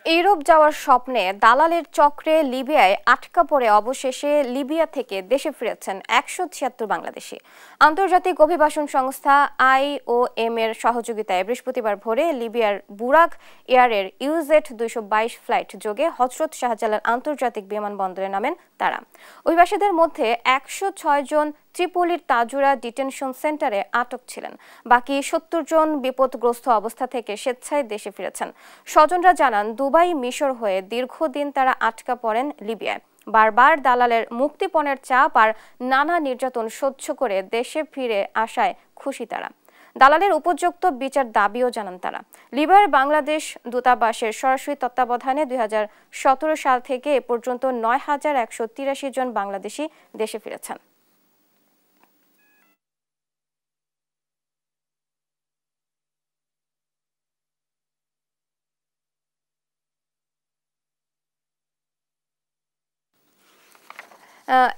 Europe যাওয়ার স্বপ্নে দালালের চক্রে লিবিয়ায় আটকা পড়ে অবশেষে লিবিয়া থেকে দেশে ফিরেছেন ১৭৬ বাংলাদেশি। আন্তর্জাতিক অভিবাসন সংস্থা IOM এর সহযোগিতায় বৃহস্পতিবার ভোরে লিবিয়ার বুরাক এয়ারের UZ-222 ফ্লাইট যোগে হযরত শাহজালাল আন্তর্জাতিক বিমানবন্দরে নামেন তারা। অভিবাসীদের মধ্যে ১০৬ জন ত্রিপোলির তাজুরা ডিটেনশন সেন্টারে আটক ছিলেন। বাকি ৭০ জন বিপদগ্রস্ত অবস্থা থেকে স্বেচ্ছায় দেশে ফিরেছেন। স্বজনরা জানান, দুবাই মিশর হয়ে দীর্ঘদিন তারা আটকা পড়েন লিবিয়ায়। বারবার দালালের মুক্তিপণের চাপ আর নানা নির্যাতন সহ্য করে দেশে ফিরে আসায় খুশি তারা। দালালের উপযুক্ত বিচার দাবিও জানান তারা। লিবিয়ার বাংলাদেশ দূতাবাসের সরাসরি তত্ত্বাবধানে ২০১৭ সাল থেকে এ পর্যন্ত ৯,১৮৩ জন বাংলাদেশি দেশে ফিরেছেন।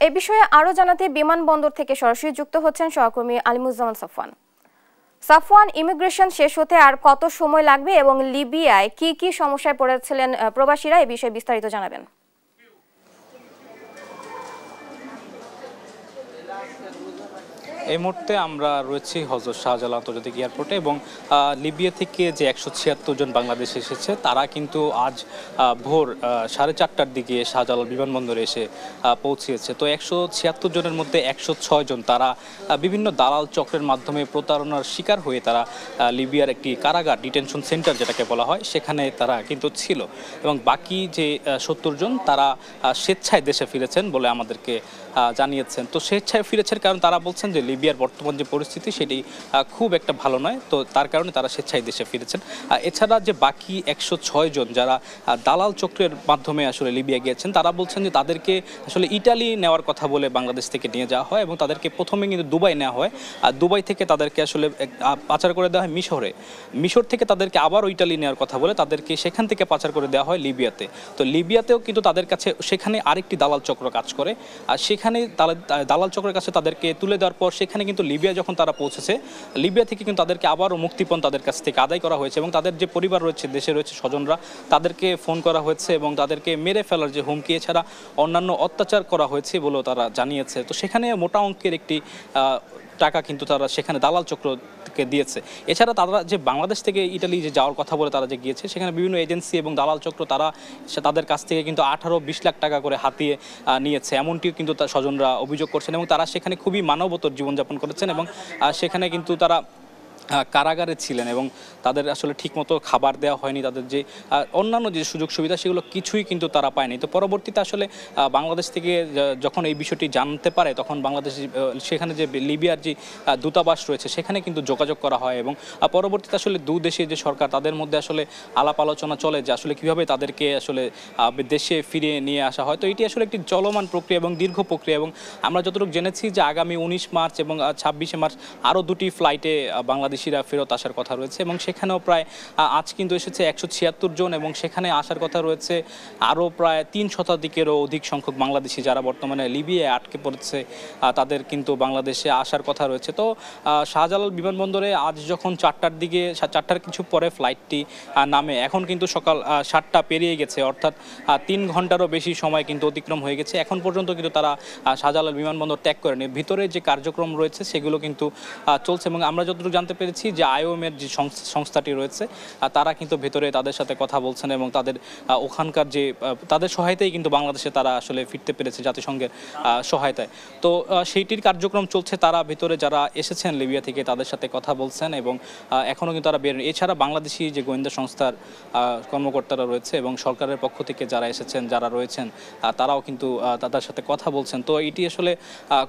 এ বিষয়ে আরো জানাতে বিমানবন্দর থেকে সরাসরি যুক্ত হচ্ছেন সহকর্মী আলিমুজ্জামান সাফওয়ান। সাফওয়ান, ইমিগ্রেশন শেষ হতে আর কত সময় লাগবে এবং লিবিয়ায় কি কি সমস্যায় পড়েছিলেন প্রবাসীরা, এই বিষয়ে বিস্তারিত জানাবেন। এই মুহূর্তে আমরা রয়েছি হযরত শাহজালাল আন্তর্জাতিক এয়ারপোর্টে এবং লিবিয়া থেকে যে ১৭৬ জন বাংলাদেশ এসেছে তারা কিন্তু আজ ভোর ৪:৩০টার দিকে শাহজালাল বিমানবন্দরে এসে পৌঁছেছে। তো ১৭৬ জনের মধ্যে ১০৬ জন তারা বিভিন্ন দালাল চক্রের মাধ্যমে প্রতারণার শিকার হয়ে তারা লিবিয়ার একটি কারাগার, ডিটেনশন সেন্টার যেটাকে বলা হয়, সেখানে তারা কিন্তু ছিল এবং বাকি যে ৭০ জন তারা স্বেচ্ছায় দেশে ফিরেছেন বলে আমাদেরকে জানিয়েছেন। তো স্বেচ্ছায় ফিরেছেন কারণ তারা বলছেন যে লিবিয়ার বর্তমান যে পরিস্থিতি সেটি খুব একটা ভালো নয়, তো তার কারণে তারা স্বেচ্ছায় দেশে ফিরেছেন। এছাড়া যে বাকি ১০৬ জন যারা দালাল চক্রের মাধ্যমে আসলে লিবিয়া গিয়েছেন তারা বলছেন যে তাদেরকে আসলে ইটালি নেওয়ার কথা বলে বাংলাদেশ থেকে নিয়ে যাওয়া হয় এবং তাদেরকে প্রথমে কিন্তু দুবাই নেওয়া হয়, আর দুবাই থেকে তাদেরকে আসলে পাচার করে দেওয়া হয় মিশরে। মিশর থেকে তাদেরকে আবারও ইটালি নেওয়ার কথা বলে তাদেরকে সেখান থেকে পাচার করে দেওয়া হয় লিবিয়াতে। তো লিবিয়াতেও কিন্তু তাদের কাছে সেখানে আরেকটি দালাল চক্র কাজ করে, আর সেখানে দালাল চক্রের কাছে তাদেরকে তুলে দেওয়ার পর সেখানে কিন্তু লিবিয়া যখন তারা পৌঁছেছে, লিবিয়া থেকে কিন্তু তাদেরকে আবারও মুক্তিপণ তাদের কাছ থেকে আদায় করা হয়েছে এবং তাদের যে পরিবার রয়েছে, দেশে রয়েছে স্বজনরা, তাদেরকে ফোন করা হয়েছে এবং তাদেরকে মেরে ফেলার যে হুমকি এছাড়া অন্যান্য অত্যাচার করা হয়েছে বলেও তারা জানিয়েছে। তো সেখানে মোটা অঙ্কের একটি টাকা কিন্তু তারা সেখানে দালাল চক্রকে দিয়েছে। এছাড়া তারা যে বাংলাদেশ থেকে ইটালি যে যাওয়ার কথা বলে তারা যে গিয়েছে, সেখানে বিভিন্ন এজেন্সি এবং দালাল চক্র তারা তাদের কাছ থেকে কিন্তু 18-20 লাখ টাকা করে হাতিয়ে নিয়েছে, এমনটিও কিন্তু তার স্বজনরা অভিযোগ করছেন এবং তারা সেখানে খুবই মানবতর জীবনযাপন করেছেন এবং সেখানে কিন্তু তারা কারাগারে ছিলেন এবং তাদের আসলে ঠিকমতো খাবার দেওয়া হয়নি, তাদের যে অন্যান্য যে সুযোগ সুবিধা সেগুলো কিছুই কিন্তু তারা পায়নি। তো পরবর্তীতে আসলে বাংলাদেশ থেকে যখন এই বিষয়টি জানতে পারে তখন বাংলাদেশ সেখানে যে লিবিয়ার যে দূতাবাস রয়েছে সেখানে কিন্তু যোগাযোগ করা হয় এবং পরবর্তীতে আসলে দু দেশের যে সরকার তাদের মধ্যে আসলে আলাপ আলোচনা চলে যে আসলে কীভাবে তাদেরকে আসলে দেশে ফিরিয়ে নিয়ে আসা হয়। তো এটি আসলে একটি চলমান প্রক্রিয়া এবং দীর্ঘ প্রক্রিয়া এবং আমরা যতটুকু জেনেছি যে আগামী 19 মার্চ এবং 26শে মার্চ আরও দুটি ফ্লাইটে বাংলাদেশিরা ফেরত আসার কথা রয়েছে এবং সেখানেও প্রায় আজ কিন্তু এসেছে ১৭৬ জন এবং সেখানে আসার কথা রয়েছে আরও প্রায় ৩ শতাধিকেরও অধিক সংখ্যক বাংলাদেশি যারা বর্তমানে লিবিয়ায় আটকে পড়েছে, তাদের কিন্তু বাংলাদেশে আসার কথা রয়েছে। তো শাহজালাল বিমানবন্দরে আজ যখন 4টার দিকে 4টার কিছু পরে ফ্লাইটটি নামে, এখন কিন্তু সকাল 7টা পেরিয়ে গেছে, অর্থাৎ 3 ঘন্টারও বেশি সময় কিন্তু অতিক্রম হয়ে গেছে। এখন পর্যন্ত কিন্তু তারা শাহজালাল বিমানবন্দর ত্যাগ করেনি, ভিতরে যে কার্যক্রম রয়েছে সেগুলো কিন্তু চলছে এবং আমরা যতটুকু জানতে পেরেছি যে IOM এর যে সংস্থাটি রয়েছে তারা কিন্তু ভেতরে তাদের সাথে কথা বলছেন এবং তাদের ওখানকার যে তাদের সহায়তায় কিন্তু বাংলাদেশে তারা আসলে ফিরতে পেরেছে জাতিসংঘের সহায়তায়। তো সেইটির কার্যক্রম চলছে, তারা ভেতরে যারা এসেছেন লিবিয়া থেকে তাদের সাথে কথা বলছেন এবং এখনও কিন্তু তারা বের। এছাড়া বাংলাদেশি যে গোয়েন্দা সংস্থার কর্মকর্তারা রয়েছে এবং সরকারের পক্ষ থেকে যারা এসেছেন যারা রয়েছেন তারাও কিন্তু তাদের সাথে কথা বলছেন। তো এটি আসলে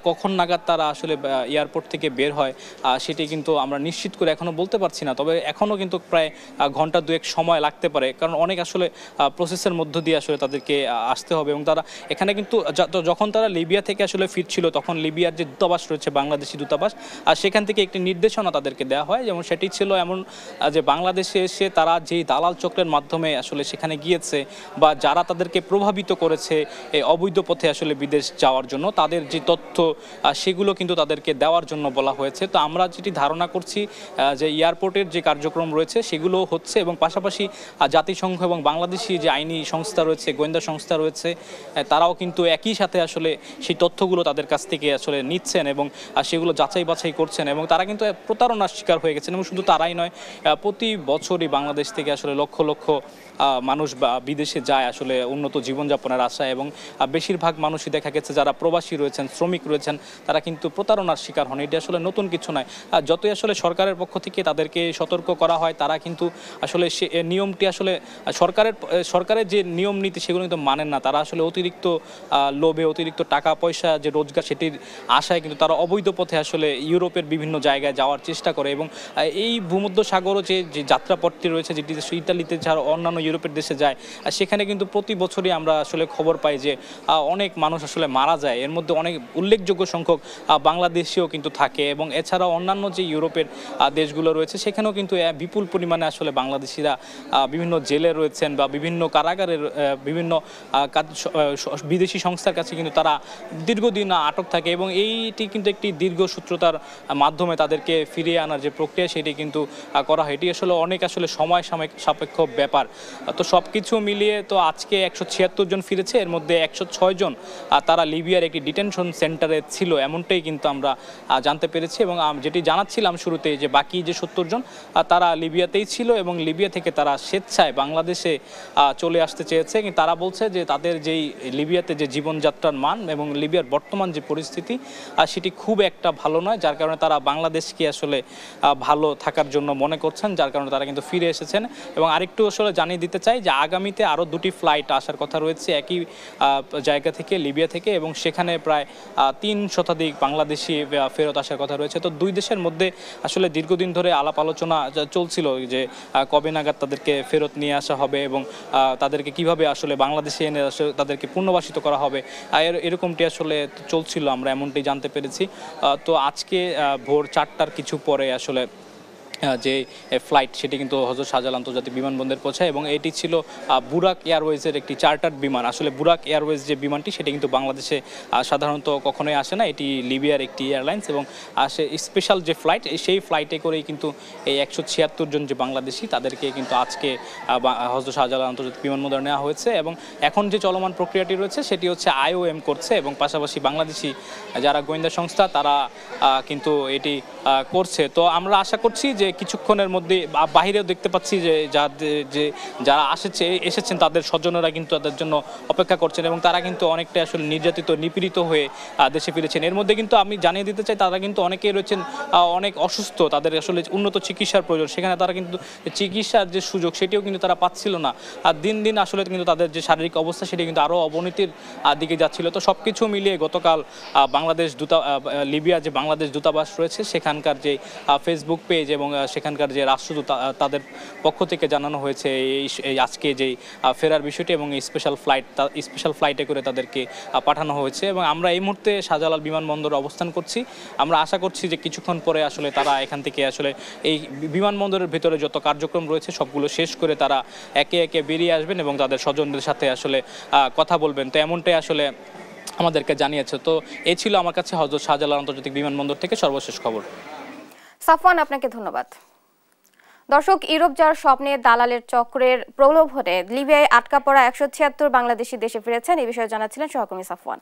কখন নাগাদ তারা আসলে এয়ারপোর্ট থেকে বের হয় সেটি কিন্তু আমরা নিশ্চিত করে এখনও বলতে পারছি না, তবে এখনও কিন্তু প্রায় ঘন্টা দুয়েক সময় লাগতে পারে, কারণ অনেক আসলে প্রসেসের মধ্য দিয়ে আসলে তাদেরকে আসতে হবে এবং তারা এখানে কিন্তু যখন তারা লিবিয়া থেকে আসলে ফিরছিল তখন লিবিয়ার যে দূতাবাস রয়েছে, বাংলাদেশি দূতাবাস, আর সেখান থেকে একটি নির্দেশনা তাদেরকে দেওয়া হয়, যেমন সেটি ছিল এমন যে বাংলাদেশে এসে তারা যেই দালাল চক্রের মাধ্যমে আসলে সেখানে গিয়েছে বা যারা তাদেরকে প্রভাবিত করেছে এই অবৈধ পথে আসলে বিদেশ যাওয়ার জন্য, তাদের যে তথ্য সেগুলো কিন্তু তাদেরকে দেওয়ার জন্য বলা হয়েছে। তো আমরা যেটি ধারণা করছি যে এয়ারপোর্টের যে কার্যক্রম রয়েছে সেগুলো হচ্ছে এবং পাশাপাশি জাতিসংঘ এবং বাংলাদেশি যে আইনি সংস্থা রয়েছে, গোয়েন্দা সংস্থা রয়েছে, তারাও কিন্তু একই সাথে আসলে সেই তথ্যগুলো তাদের কাছ থেকে আসলে নিচ্ছেন এবং সেগুলো যাচাই বাছাই করছেন এবং তারা কিন্তু প্রতারণার শিকার হয়ে গেছেন। এবং শুধু তারাই নয়, প্রতি বছরই বাংলাদেশ থেকে আসলে লক্ষ লক্ষ মানুষ বিদেশে যায় আসলে উন্নত জীবনযাপনের আশায় এবং বেশিরভাগ মানুষই দেখা গেছে যারা প্রবাসী রয়েছেন, শ্রমিক রয়েছেন, তারা কিন্তু প্রতারণার শিকার হন। এটি আসলে নতুন কিছু নয়। যতই আসলে সরকারের পক্ষ থেকে তাদেরকে সতর্ক করা হয়, তারা কিন্তু আসলে সে নিয়মটি আসলে সরকারের যে নিয়ম নীতি সেগুলো কিন্তু মানেন না। তারা আসলে অতিরিক্ত লোভে, অতিরিক্ত টাকা পয়সা যে রোজগার সেটির আশায় কিন্তু তারা অবৈধ পথে আসলে ইউরোপের বিভিন্ন জায়গায় যাওয়ার চেষ্টা করে এবং এই ভূমধ্য সাগরও যে যাত্রাপথটি রয়েছে, যেটি ইতালিতে ছাড়া অন্যান্য ইউরোপের দেশে যায়, সেখানে কিন্তু প্রতি বছরই আমরা আসলে খবর পাই যে অনেক মানুষ আসলে মারা যায়। এর মধ্যে অনেক উল্লেখযোগ্য সংখ্যক বাংলাদেশিও কিন্তু থাকে এবং এছাড়াও অন্যান্য যে ইউরোপের দেশগুলো রয়েছে সেখানেও কিন্তু বিপুল পরিমাণে আসলে বাংলাদেশিরা বিভিন্ন জেলে রয়েছেন বা বিভিন্ন কারাগারের বিভিন্ন বিদেশি সংস্থার কাছে কিন্তু তারা দীর্ঘদিন আটক থাকে এবং এইটি কিন্তু একটি দীর্ঘসূত্রতার মাধ্যমে তাদেরকে ফিরিয়ে আনার যে প্রক্রিয়া সেটি কিন্তু করা হয়। এটি আসলে অনেক আসলে সময় সাপেক্ষ ব্যাপার। তো সব কিছু মিলিয়ে তো আজকে 176 জন ফিরেছে, এর মধ্যে 106 জন তারা লিবিয়ার একটি ডিটেনশন সেন্টারে ছিল, এমনটাই কিন্তু আমরা জানতে পেরেছি। এবং যেটি জানাচ্ছিলাম শুরুতে যে বাকি যে 70 জন তারা লিবিয়াতেই ছিল এবং লিবিয়া থেকে তারা স্বেচ্ছায় বাংলাদেশে চলে আসতে চেয়েছে। কিন্তু তারা বলছে যে তাদের যেই লিবিয়াতে যে জীবনযাত্রার মান এবং লিবিয়ার বর্তমান যে পরিস্থিতি সেটি খুব একটা ভালো নয়, যার কারণে তারা বাংলাদেশকে আসলে ভালো থাকার জন্য মনে করছেন, যার কারণে তারা কিন্তু ফিরে এসেছেন। এবং আরেকটু আসলে জানিয়ে দিতে চাই যে আগামীতে আরও 2টি ফ্লাইট আসার কথা রয়েছে একই জায়গা থেকে, লিবিয়া থেকে, এবং সেখানে প্রায় 3 শতাধিক বাংলাদেশি ফেরত আসার কথা রয়েছে। তো দুই দেশের মধ্যে আসলে দীর্ঘদিন ধরে আলাপ আলোচনা চলছিল যে কবে নাগাদ তাদেরকে ফেরত নিয়ে আসা হবে এবং তাদেরকে কিভাবে আসলে বাংলাদেশে এনে তাদেরকে পুনর্বাসিত করা হবে, এরকমটি আসলে চলছিল, আমরা এমনটি জানতে পেরেছি। তো আজকে ভোর 4টার কিছু পরে আসলে যে ফ্লাইট সেটি কিন্তু হযরত শাহজালাল আন্তর্জাতিক বিমানবন্দরে পৌঁছায় এবং এটি ছিল বুরাক এয়ারওয়েজের একটি চার্টার্ড বিমান। আসলে বুরাক এয়ারওয়েজ যে বিমানটি সেটি কিন্তু বাংলাদেশে সাধারণত কখনোই আসে না, এটি লিবিয়ার একটি এয়ারলাইন্স এবং আসে স্পেশাল যে ফ্লাইট, সেই ফ্লাইটে করেই কিন্তু এই 176 জন যে বাংলাদেশি তাদেরকে কিন্তু আজকে হযরত শাহজালাল আন্তর্জাতিক বিমানবন্দরে নেওয়া হয়েছে। এবং এখন যে চলমান প্রক্রিয়াটি রয়েছে সেটি হচ্ছে IOM করছে এবং পাশাপাশি বাংলাদেশি যারা গোয়েন্দা সংস্থা তারা কিন্তু এটি করছে। তো আমরা আশা করছি যে কিছুক্ষণের মধ্যে বাহিরেও দেখতে পাচ্ছি যে যারা এসেছেন তাদের স্বজনেরা কিন্তু তাদের জন্য অপেক্ষা করছেন এবং তারা কিন্তু অনেকটা আসলে নির্যাতিত, নিপীড়িত হয়ে দেশে ফিরেছেন। এর মধ্যে কিন্তু আমি জানিয়ে দিতে চাই তারা কিন্তু অনেকেই রয়েছেন অনেক অসুস্থ, তাদের আসলে উন্নত চিকিৎসার প্রয়োজন, সেখানে তারা কিন্তু চিকিৎসার যে সুযোগ সেটিও কিন্তু তারা পাচ্ছিল না। আর দিন দিন আসলে কিন্তু তাদের যে শারীরিক অবস্থা সেটি কিন্তু আরও অবনতির দিকে যাচ্ছিল। তো সব কিছু মিলিয়ে গতকাল লিবিয়া যে বাংলাদেশ দূতাবাস রয়েছে সেখানকার যে ফেসবুক পেজ এবং সেখানকার যে রাষ্ট্রদূত তাদের পক্ষ থেকে জানানো হয়েছে এই আজকে যে ফেরার বিষয়টি এবং এই স্পেশাল ফ্লাইটে করে তাদেরকে পাঠানো হয়েছে। এবং আমরা এই মুহূর্তে শাহজালাল বিমানবন্দরে অবস্থান করছি। আমরা আশা করছি যে কিছুক্ষণ পরে আসলে তারা এখান থেকে আসলে এই বিমানবন্দরের ভেতরে যত কার্যক্রম রয়েছে সবগুলো শেষ করে তারা একে একে বেরিয়ে আসবেন এবং তাদের স্বজনদের সাথে আসলে কথা বলবেন। তো এমনটাই আসলে আমাদেরকে জানিয়েছে। তো এই ছিল আমার কাছে হযরত শাহজালাল আন্তর্জাতিক বিমানবন্দর থেকে সর্বশেষ খবর। সাফওয়ান, আপনাকে ধন্যবাদ। দর্শক, ইউরোপ যাওয়ার স্বপ্নে দালালের চক্রের প্রলোভনে লিবিয়ায় আটকা পড়া 176 বাংলাদেশি দেশে ফিরেছেন, এই বিষয়ে জানাচ্ছিলেন সহকর্মী সাফওয়ান।